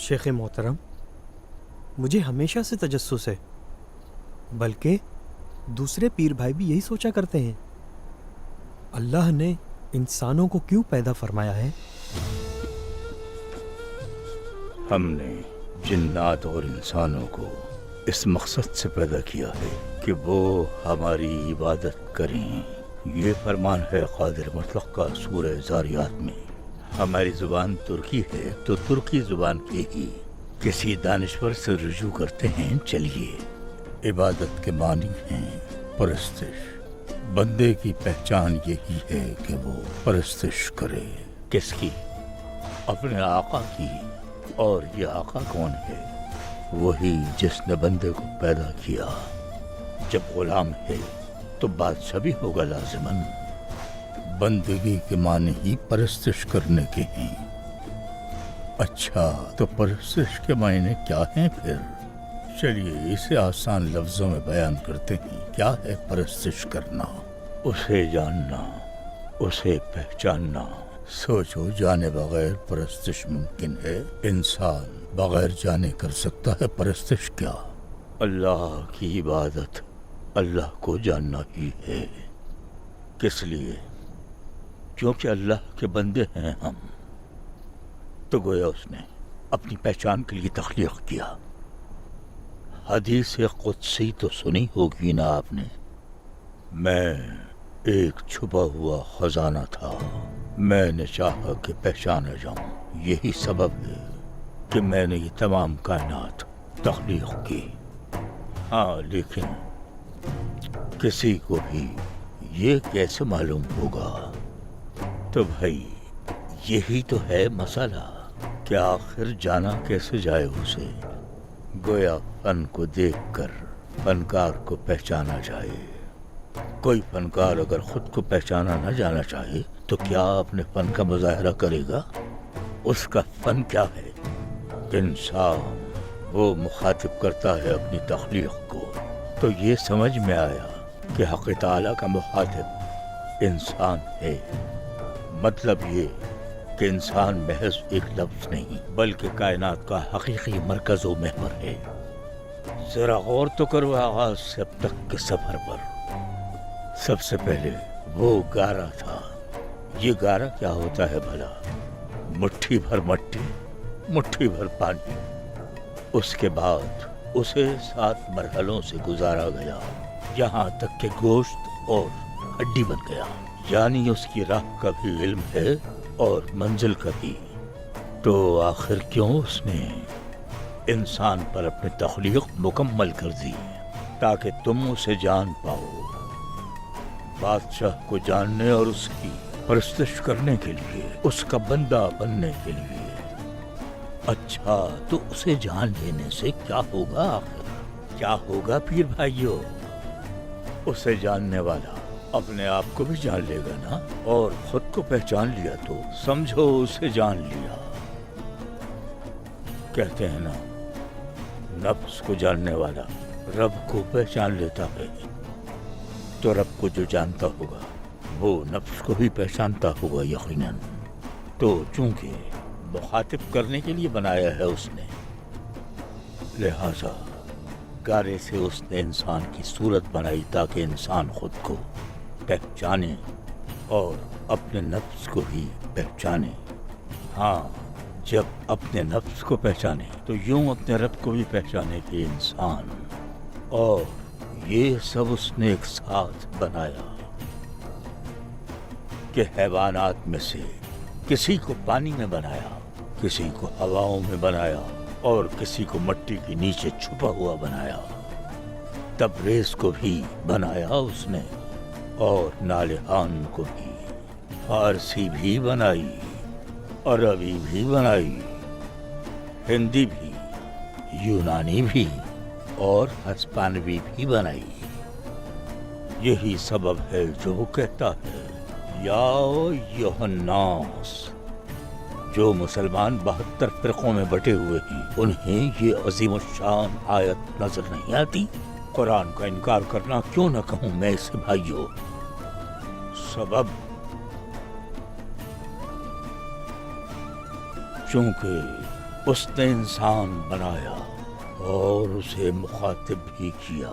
شیخ محترم، مجھے ہمیشہ سے تجسس ہے، بلکہ دوسرے پیر بھائی بھی یہی سوچا کرتے ہیں، اللہ نے انسانوں کو کیوں پیدا فرمایا ہے؟ ہم نے جنات اور انسانوں کو اس مقصد سے پیدا کیا ہے کہ وہ ہماری عبادت کریں۔ یہ فرمان ہے قادر مطلق کا سورہ زاریات میں۔ ہماری زبان ترکی ہے تو ترکی زبان کے ہی کسی دانشور سے رجوع کرتے ہیں۔ چلیے، عبادت کے معنی ہیں پرستش۔ بندے کی پہچان یہی ہے کہ وہ پرستش کرے۔ کس کی؟ اپنے آقا کی۔ اور یہ آقا کون ہے؟ وہی جس نے بندے کو پیدا کیا۔ جب غلام ہے تو بادشاہ بھی ہوگا لازماً۔ بندگی کے معنی ہی پرستش کرنے کے ہیں۔ اچھا، تو پرستش کے معنی کیا ہیں پھر؟ چلیے اسے آسان لفظوں میں بیان کرتے ہیں۔ کیا ہے پرستش کرنا؟ اسے جاننا، اسے پہچاننا۔ سوچو، جانے بغیر پرستش ممکن ہے؟ انسان بغیر جانے کر سکتا ہے پرستش؟ کیا؟ اللہ کی عبادت اللہ کو جاننا ہی ہے۔ کس لیے؟ کیونکہ اللہ کے بندے ہیں ہم، تو گویا اس نے اپنی پہچان کے لیے تخلیق کیا۔ حدیث قدسی تو سنی ہوگی نا آپ نے، میں ایک چھپا ہوا خزانہ تھا، میں نے چاہا کہ پہچانا جاؤں۔ یہی سبب ہے کہ میں نے یہ تمام کائنات تخلیق کی۔ ہاں، لیکن کسی کو بھی یہ کیسے معلوم ہوگا؟ تو بھائی یہی تو ہے مسئلہ کہ آخر جانا کیسے جائے اسے؟ گویا فن کو دیکھ کر فنکار کو پہچانا جائے۔ کوئی فنکار اگر خود کو پہچانا نہ جانا چاہے تو کیا اپنے فن کا مظاہرہ کرے گا؟ اس کا فن کیا ہے؟ انسان وہ مخاطب کرتا ہے اپنی تخلیق کو، تو یہ سمجھ میں آیا کہ حق تعالیٰ کا مخاطب انسان ہے۔ مطلب یہ کہ انسان محض ایک لفظ نہیں بلکہ کائنات کا حقیقی مرکز و محور ہے۔ ذرا غور تو کرو آغاز سے اب تک کے سفر پر۔ سب سے پہلے وہ گارا تھا۔ یہ گارا کیا ہوتا ہے بھلا؟ مٹھی بھر مٹی، مٹھی بھر پانی۔ اس کے بعد اسے 7 مرحلوں سے گزارا گیا، یہاں تک کہ گوشت اور ہڈی بن گیا۔ یعنی اس کی راہ کا بھی علم ہے اور منزل کا بھی۔ تو آخر کیوں اس نے انسان پر اپنی تخلیق مکمل کر دی؟ تاکہ تم اسے جان پاؤ، بادشاہ کو جاننے اور اس کی پرستش کرنے کے لیے، اس کا بندہ بننے کے لیے۔ اچھا، تو اسے جان لینے سے کیا ہوگا آخر؟ کیا ہوگا پیر بھائیو؟ اسے جاننے والا اپنے آپ کو بھی جان لے گا نا، اور خود کو پہچان لیا تو سمجھو اسے جان لیا۔ کہتے ہیں نا، نفس کو جاننے والا رب کو پہچان لیتا ہے۔ تو رب کو جو جانتا ہوگا وہ نفس کو بھی پہچانتا ہوگا یقیناً۔ تو چونکہ مخاطب کرنے کے لیے بنایا ہے اس نے، لہذا گارے سے اس نے انسان کی صورت بنائی تاکہ انسان خود کو پہچانے اور اپنے نفس کو بھی پہچانے۔ ہاں، جب اپنے نفس کو پہچانے تو یوں اپنے رب کو بھی پہچانے کہ انسان، اور یہ سب اس نے ایک ساتھ بنایا کہ حیوانات میں سے کسی کو پانی میں بنایا، کسی کو ہواؤں میں بنایا اور کسی کو مٹی کے نیچے چھپا ہوا بنایا۔ تبریز کو بھی بنایا اس نے، اور نالہان کو بھی، فارسی بھی بنائی، عربی بھی بنائی، ہندی بھی، یونانی بھی اور ہسپانوی بھی بنائی۔ یہی سبب ہے جو وہ کہتا ہے، یا ایھا الناس۔ جو مسلمان 72 فرقوں میں بٹے ہوئے ہیں انہیں یہ عظیم الشان آیت نظر نہیں آتی؟ قرآن کا انکار کرنا کیوں نہ کہوں میں اسے بھائیو؟ سبب چونکہ اس نے انسان بنایا اور اسے مخاطب بھی کیا۔